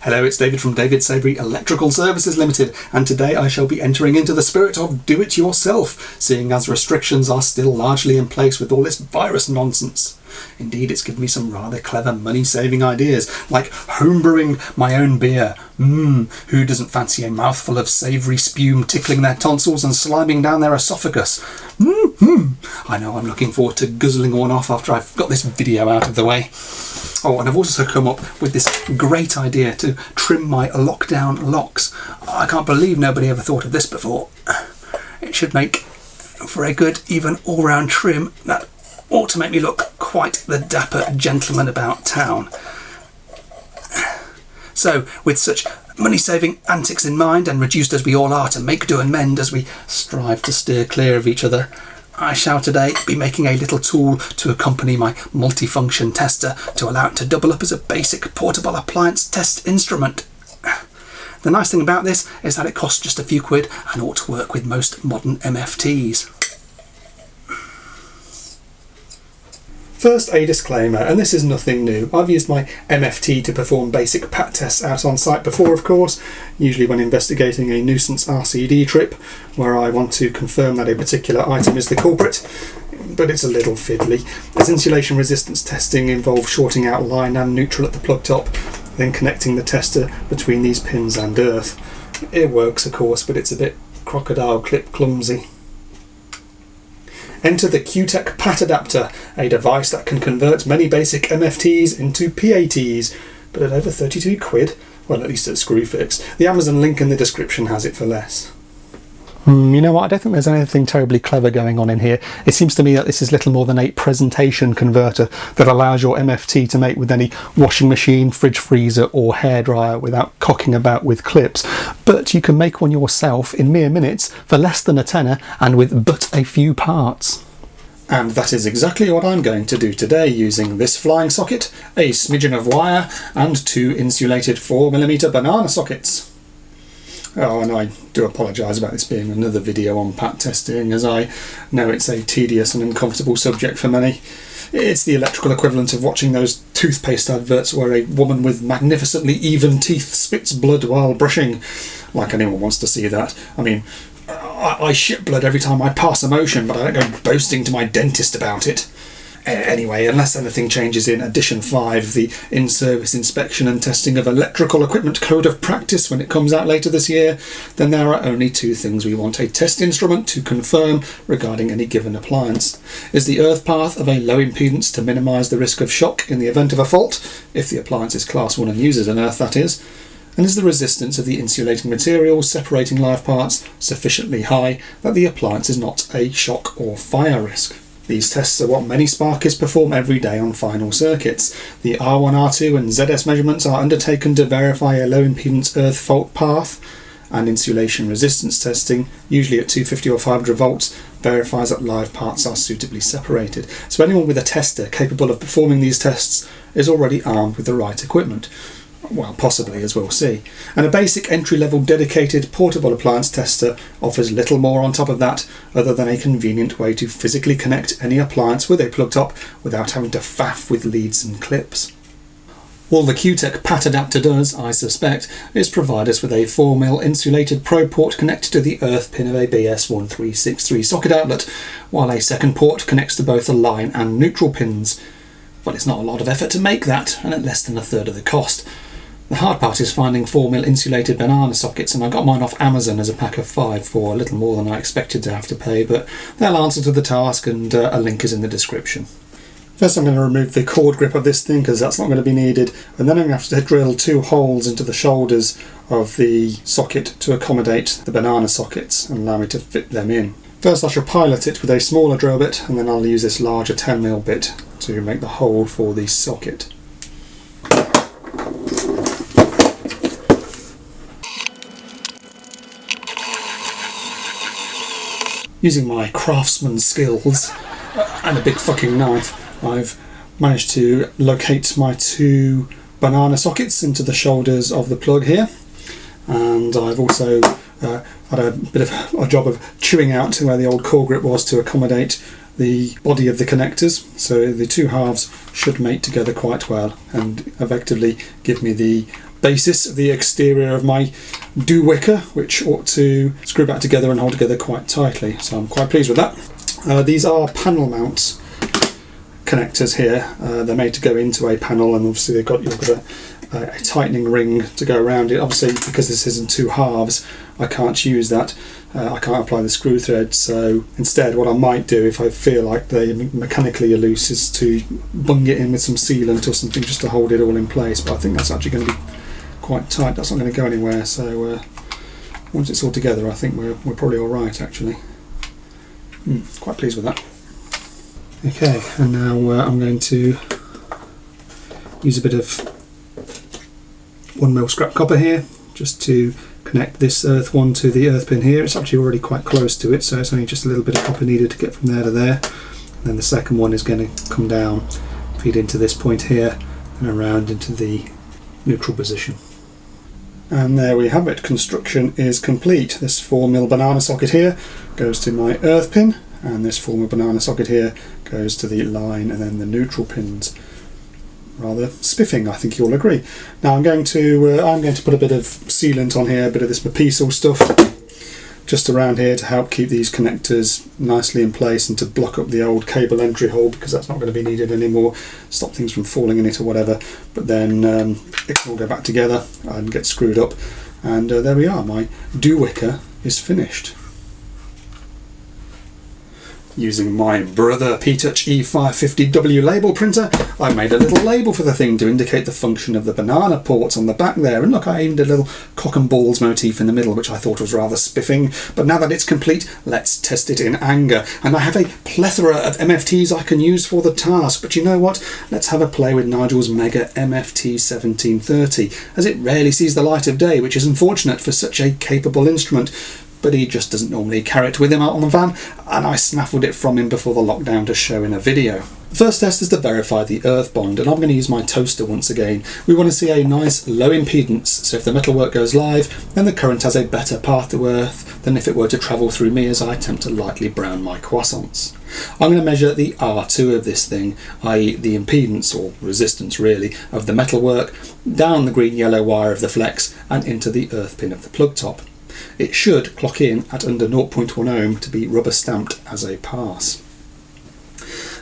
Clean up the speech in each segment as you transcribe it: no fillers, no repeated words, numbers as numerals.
Hello, it's David from David Savory Electrical Services Limited, and today I shall be entering into the spirit of do-it-yourself, seeing as restrictions are still largely in place with all this virus nonsense. Indeed, it's given me some rather clever money-saving ideas, like homebrewing my own beer. Who doesn't fancy a mouthful of savoury spume tickling their tonsils and sliming down their esophagus? I know, I'm looking forward to guzzling one off after I've got this video out of the way. Oh, and I've also come up with this great idea to trim my lockdown locks. I can't believe nobody ever thought of this before. It should make for a good, even all-round trim that ought to make me look quite the dapper gentleman about town. So, with such money-saving antics in mind, and reduced as we all are to make do and mend as we strive to steer clear of each other, I shall today be making a little tool to accompany my multifunction tester to allow it to double up as a basic portable appliance test instrument. The nice thing about this is that it costs just a few quid and ought to work with most modern MFTs. First, a disclaimer, and this is nothing new. I've used my M.F.T to perform basic P.A.T tests out on site before, of course, usually when investigating a nuisance RCD trip, where I want to confirm that a particular item is the culprit, but it's a little fiddly. As insulation resistance testing involves shorting out line and neutral at the plug top, then connecting the tester between these pins and earth. It works, of course, but it's a bit crocodile clip clumsy. Enter the Kewtech PATADAPTOR, a device that can convert many basic MFTs into P.A.Ts, but at over 32 quid, well, at least at Screwfix. The Amazon link in the description has it for less. You know what, I don't think there's anything terribly clever going on in here. It seems to me that this is little more than a presentation converter that allows your MFT to mate with any washing machine, fridge freezer or hairdryer without cocking about with clips. But you can make one yourself in mere minutes for less than a tenner and with but a few parts. And that is exactly what I'm going to do today, using this flying socket, a smidgen of wire and two insulated 4mm banana sockets. Oh, and I do apologise about this being another video on P.A.T testing, as I know it's a tedious and uncomfortable subject for many. It's the electrical equivalent of watching those toothpaste adverts where a woman with magnificently even teeth spits blood while brushing. Like anyone wants to see that. I mean, I shit blood every time I pass a motion, but I don't go boasting to my dentist about it. Anyway, unless anything changes in Edition 5, the In-Service Inspection and Testing of Electrical Equipment Code of Practice, when it comes out later this year, then there are only two things we want a test instrument to confirm regarding any given appliance. Is the earth path of a low impedance to minimise the risk of shock in the event of a fault, if the appliance is Class 1 and uses an earth, that is? And is the resistance of the insulating materials separating live parts sufficiently high that the appliance is not a shock or fire risk? These tests are what many sparkists perform every day on final circuits. The R1, R2 and ZS measurements are undertaken to verify a low impedance earth fault path, and insulation resistance testing, usually at 250 or 500 volts, verifies that live parts are suitably separated. So anyone with a tester capable of performing these tests is already armed with the right equipment. Well, possibly, as we'll see. And a basic entry-level dedicated portable appliance tester offers little more on top of that, other than a convenient way to physically connect any appliance with a plug top without having to faff with leads and clips. All the Kewtech PATADAPTOR does, I suspect, is provide us with a 4mm insulated Pro port connected to the earth pin of a BS1363 socket outlet, while a second port connects to both the line and neutral pins. Well, it's not a lot of effort to make that, and at less than a third of the cost. The hard part is finding 4mm insulated banana sockets, and I got mine off Amazon as a pack of 5 for a little more than I expected to have to pay, but they'll answer to the task, and a link is in the description. First I'm going to remove the cord grip of this thing, because that's not going to be needed, and then I'm going to have to drill 2 holes into the shoulders of the socket to accommodate the banana sockets and allow me to fit them in. First I shall pilot it with a smaller drill bit, and then I'll use this larger 10mm bit to make the hole for the socket. Using my craftsman's skills and a big fucking knife, I've managed to locate my 2 banana sockets into the shoulders of the plug here, and I've also had a bit of a job of chewing out where the old core grip was to accommodate the body of the connectors, so the 2 halves should mate together quite well and effectively give me the basis of the exterior of my do wicker, which ought to screw back together and hold together quite tightly. So I'm quite pleased with that. These are panel mount connectors here. They're made to go into a panel, and obviously you've got a tightening ring to go around it. Obviously, because this is in two halves, I can't use that. I can't apply the screw thread, so instead what I might do, if I feel like they mechanically are loose, is to bung it in with some sealant or something just to hold it all in place. But I think that's actually going to be quite tight. That's not going to go anywhere, so once it's all together, I think we're probably all right, actually. Quite pleased with that. Okay, and now I'm going to use a bit of 1mm scrap copper here, just to connect this earth one to the earth pin here. It's actually already quite close to it, so it's only just a little bit of copper needed to get from there to there. And then the second one is going to come down, feed into this point here, and around into the neutral position. And there we have it. Construction is complete. This 4mm banana socket here goes to my earth pin, and this 4mm banana socket here goes to the line and then the neutral pins. Rather spiffing, I think you'll agree. Now I'm going to put a bit of sealant on here, a bit of this Mapisal stuff, just around here to help keep these connectors nicely in place and to block up the old cable entry hole, because that's not going to be needed anymore. Stop things from falling in it or whatever. But then it can all go back together and get screwed up. And there we are. My do wicker is finished. Using my brother P.A.T E550W label printer, I made a little label for the thing to indicate the function of the banana ports on the back there. And look, I even did a little cock and balls motif in the middle, which I thought was rather spiffing. But now that it's complete, let's test it in anger. And I have a plethora of MFTs I can use for the task. But you know what? Let's have a play with Nigel's Mega MFT 1730, as it rarely sees the light of day, which is unfortunate for such a capable instrument. But he just doesn't normally carry it with him out on the van, and I snaffled it from him before the lockdown to show in a video. The first test is to verify the earth bond, and I'm going to use my toaster once again. We want to see a nice low impedance, so if the metalwork goes live, then the current has a better path to earth than if it were to travel through me as I attempt to lightly brown my croissants. I'm going to measure the R2 of this thing, i.e. the impedance, or resistance really, of the metalwork, down the green-yellow wire of the flex and into the earth pin of the plug top. It should clock in at under 0.1 ohm to be rubber stamped as a pass.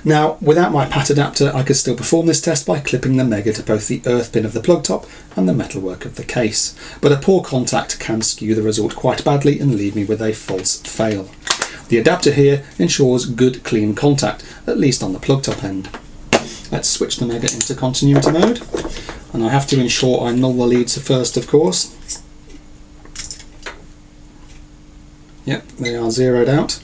Now, without my PAT adapter, I could still perform this test by clipping the Mega to both the earth pin of the plug top and the metalwork of the case, but a poor contact can skew the result quite badly and leave me with a false fail. The adapter here ensures good clean contact, at least on the plug top end. Let's switch the Mega into continuity mode, and I have to ensure I null the leads first, of course. Yep, they are zeroed out,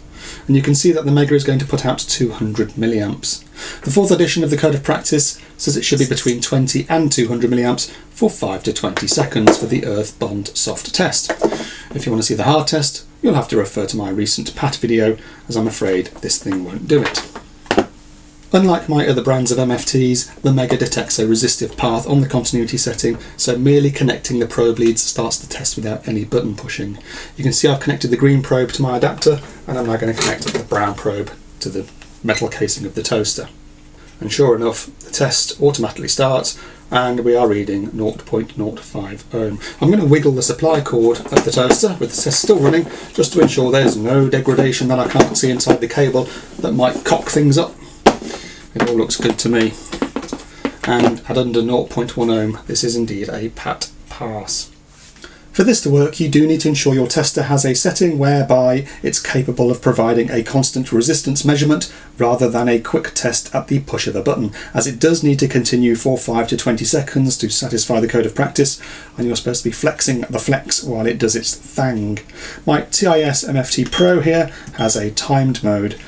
and you can see that the Mega is going to put out 200 milliamps. The 4th edition of the Code of Practice says it should be between 20 and 200 milliamps for 5 to 20 seconds for the earth bond soft test. If you want to see the hard test, you'll have to refer to my recent PAT video, as I'm afraid this thing won't do it. Unlike my other brands of MFTs, the Mega detects a resistive path on the continuity setting, so merely connecting the probe leads starts the test without any button pushing. You can see I've connected the green probe to my adapter, and I'm now going to connect the brown probe to the metal casing of the toaster. And sure enough, the test automatically starts, and we are reading 0.05 ohm. I'm going to wiggle the supply cord of the toaster with the test still running, just to ensure there's no degradation that I can't see inside the cable that might cock things up. It all looks good to me, and at under 0.1 ohm this is indeed a PAT pass. For this to work, you do need to ensure your tester has a setting whereby it's capable of providing a constant resistance measurement rather than a quick test at the push of a button, as it does need to continue for 5 to 20 seconds to satisfy the Code of Practice, and you're supposed to be flexing the flex while it does its thing. My TIS MFT Pro here has a timed mode,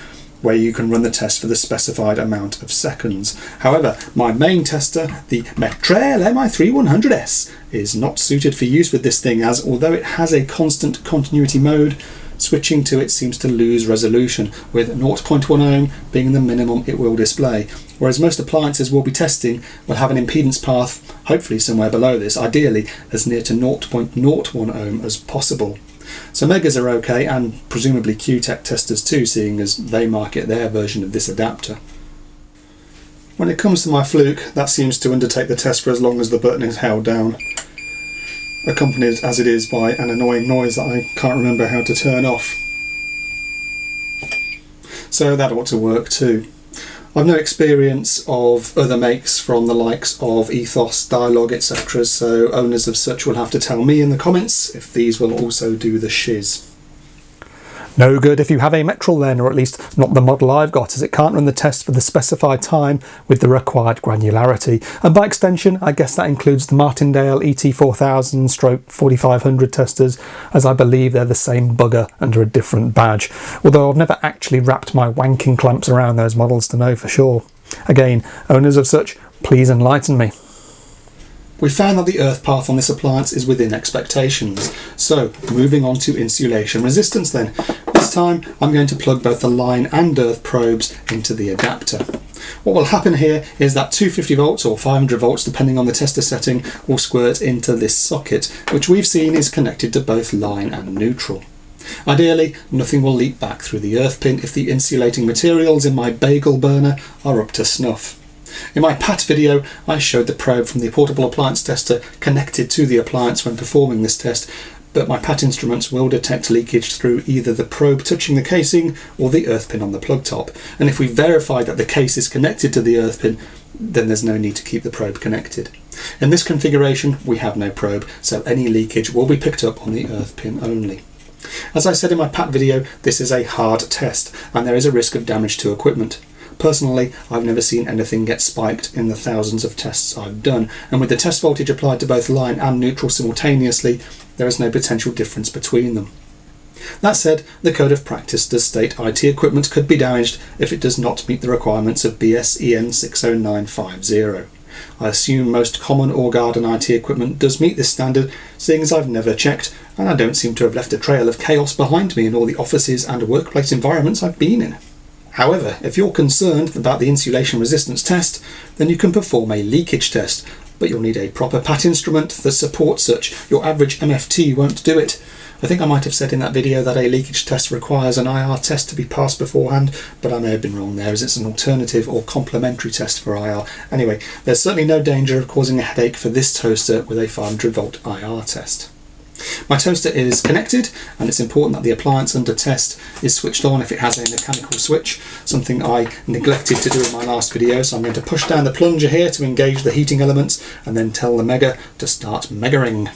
where you can run the test for the specified amount of seconds. However, my main tester, the Metrel MI3100S, is not suited for use with this thing, as although it has a constant continuity mode, switching to it seems to lose resolution, with 0.1 ohm being the minimum it will display, whereas most appliances we'll be testing will have an impedance path, hopefully somewhere below this, ideally as near to 0.01 ohm as possible. So Megas are okay, and presumably Kewtech testers too, seeing as they market their version of this adapter. When it comes to my Fluke, that seems to undertake the test for as long as the button is held down. accompanied as it is by an annoying noise that I can't remember how to turn off. So that ought to work too. I've no experience of other makes from the likes of Ethos, Dialogue, etc, so owners of such will have to tell me in the comments if these will also do the shiz. No good if you have a Metral then, or at least not the model I've got, as it can't run the test for the specified time with the required granularity. And by extension, I guess that includes the Martindale ET4000/4500 testers, as I believe they're the same bugger under a different badge. Although I've never actually wrapped my wanking clamps around those models to know for sure. Again, owners of such, please enlighten me. We found that the earth path on this appliance is within expectations. So, moving on to insulation resistance then. This time I'm going to plug both the line and earth probes into the adapter. What will happen here is that 250 volts or 500 volts depending on the tester setting will squirt into this socket, which we've seen is connected to both line and neutral. Ideally, nothing will leak back through the earth pin if the insulating materials in my bagel burner are up to snuff. In my P.A.T video, I showed the probe from the portable appliance tester connected to the appliance when performing this test, but my P.A.T instruments will detect leakage through either the probe touching the casing or the earth pin on the plug top. And if we verify that the case is connected to the earth pin, then there's no need to keep the probe connected. In this configuration, we have no probe, so any leakage will be picked up on the earth pin only. As I said in my P.A.T video, this is a hard test, and there is a risk of damage to equipment. Personally, I've never seen anything get spiked in the thousands of tests I've done, and with the test voltage applied to both line and neutral simultaneously, there is no potential difference between them. That said, the code of practice does state IT equipment could be damaged if it does not meet the requirements of BS EN 60950. I assume most common or garden IT equipment does meet this standard, seeing as I've never checked, and I don't seem to have left a trail of chaos behind me in all the offices and workplace environments I've been in. However, if you're concerned about the insulation resistance test, then you can perform a leakage test, but you'll need a proper P.A.T instrument that supports such. Your average M.F.T won't do it. I think I might have said in that video that a leakage test requires an IR test to be passed beforehand, but I may have been wrong there, as it's an alternative or complementary test for IR. Anyway, there's certainly no danger of causing a headache for this toaster with a 500 volt IR test. My toaster is connected, and it's important that the appliance under test is switched on if it has a mechanical switch, something I neglected to do in my last video, so I'm going to push down the plunger here to engage the heating elements and then tell the Mega to start megaing.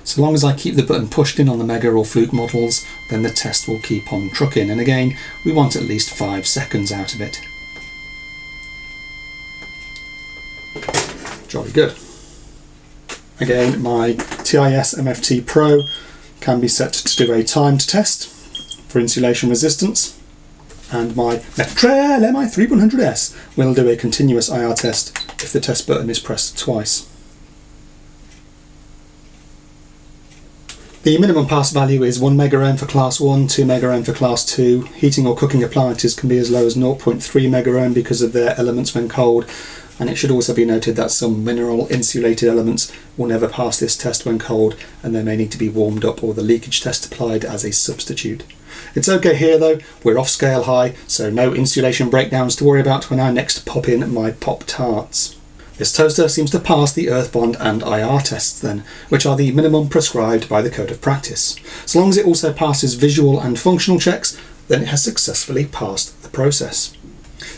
So long as I keep the button pushed in on the Mega or Fluke models, then the test will keep on trucking, and again we want at least 5 seconds out of it. Jolly good. Again, my TIS MFT Pro can be set to do a timed test for insulation resistance, and my Metral MI3100S will do a continuous IR test if the test button is pressed twice. The minimum pass value is 1 megaohm for class 1, 2 megaohm for class 2. Heating or cooking appliances can be as low as 0.3 megaohm because of their elements when cold. And it should also be noted that some mineral insulated elements will never pass this test when cold, and they may need to be warmed up or the leakage test applied as a substitute. It's okay here though, we're off scale high, so no insulation breakdowns to worry about when I next pop in my Pop-Tarts. This toaster seems to pass the earth bond and IR tests then, which are the minimum prescribed by the code of practice. So long as it also passes visual and functional checks, then it has successfully passed the process.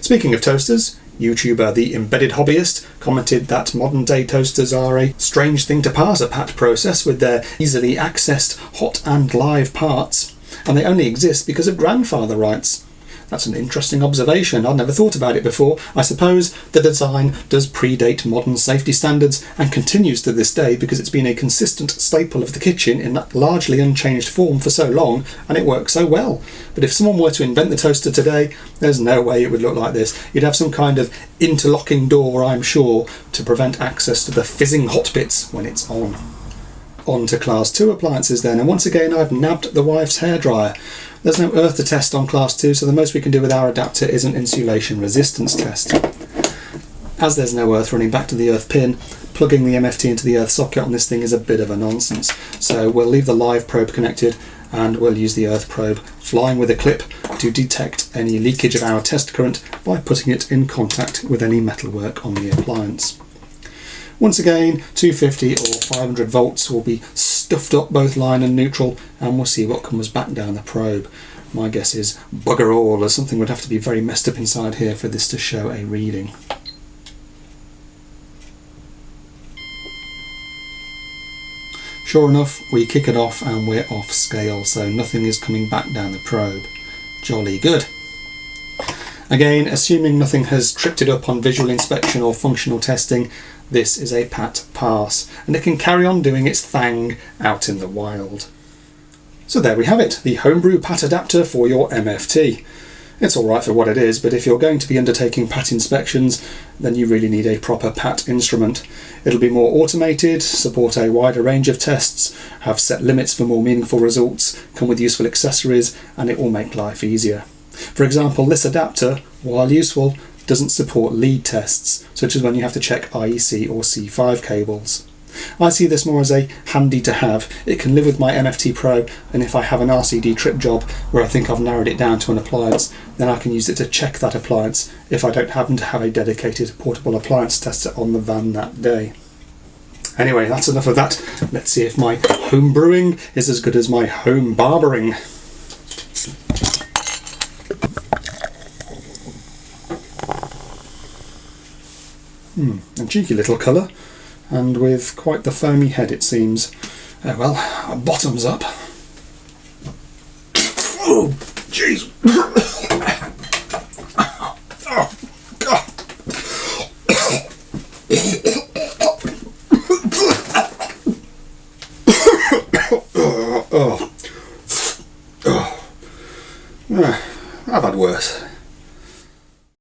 Speaking of toasters, YouTuber The Embedded Hobbyist commented that modern day toasters are a strange thing to pass a P.A.T process with their easily accessed hot and live parts, and they only exist because of grandfather rights. That's an interesting observation. I'd never thought about it before. I suppose the design does predate modern safety standards and continues to this day because it's been a consistent staple of the kitchen in that largely unchanged form for so long, and it works so well. But if someone were to invent the toaster today, there's no way it would look like this. You'd have some kind of interlocking door, I'm sure, to prevent access to the fizzing hot bits when it's on. On to class 2 appliances then, and once again I've nabbed the wife's hairdryer. There's no earth to test on class 2, so the most we can do with our adapter is an insulation resistance test. As there's no earth running back to the earth pin, plugging the MFT into the earth socket on this thing is a bit of a nonsense. So we'll leave the live probe connected and we'll use the earth probe flying with a clip to detect any leakage of our test current by putting it in contact with any metalwork on the appliance. Once again, 250 or 500 volts will be stuffed up both line and neutral, and we'll see what comes back down the probe. My guess is bugger all, as something would have to be very messed up inside here for this to show a reading. Sure enough, we kick it off and we're off scale, so nothing is coming back down the probe. Jolly good. Again, assuming nothing has tripped it up on visual inspection or functional testing, this is a PAT pass, and it can carry on doing its thing out in the wild. So there we have it, the homebrew PAT adapter for your MFT. It's alright for what it is, but if you're going to be undertaking PAT inspections, then you really need a proper PAT instrument. It'll be more automated, support a wider range of tests, have set limits for more meaningful results, come with useful accessories, and it will make life easier. For example, this adapter, while useful, doesn't support lead tests, such as when you have to check IEC or C5 cables. I see this more as a handy to have. It can live with my MFT Pro, and if I have an RCD trip job where I think I've narrowed it down to an appliance, then I can use it to check that appliance if I don't happen to have a dedicated portable appliance tester on the van that day. Anyway, that's enough of that. Let's see if my home brewing is as good as my home barbering. A cheeky little colour, and with quite the foamy head it seems. Well, bottoms up. Oh, jeez.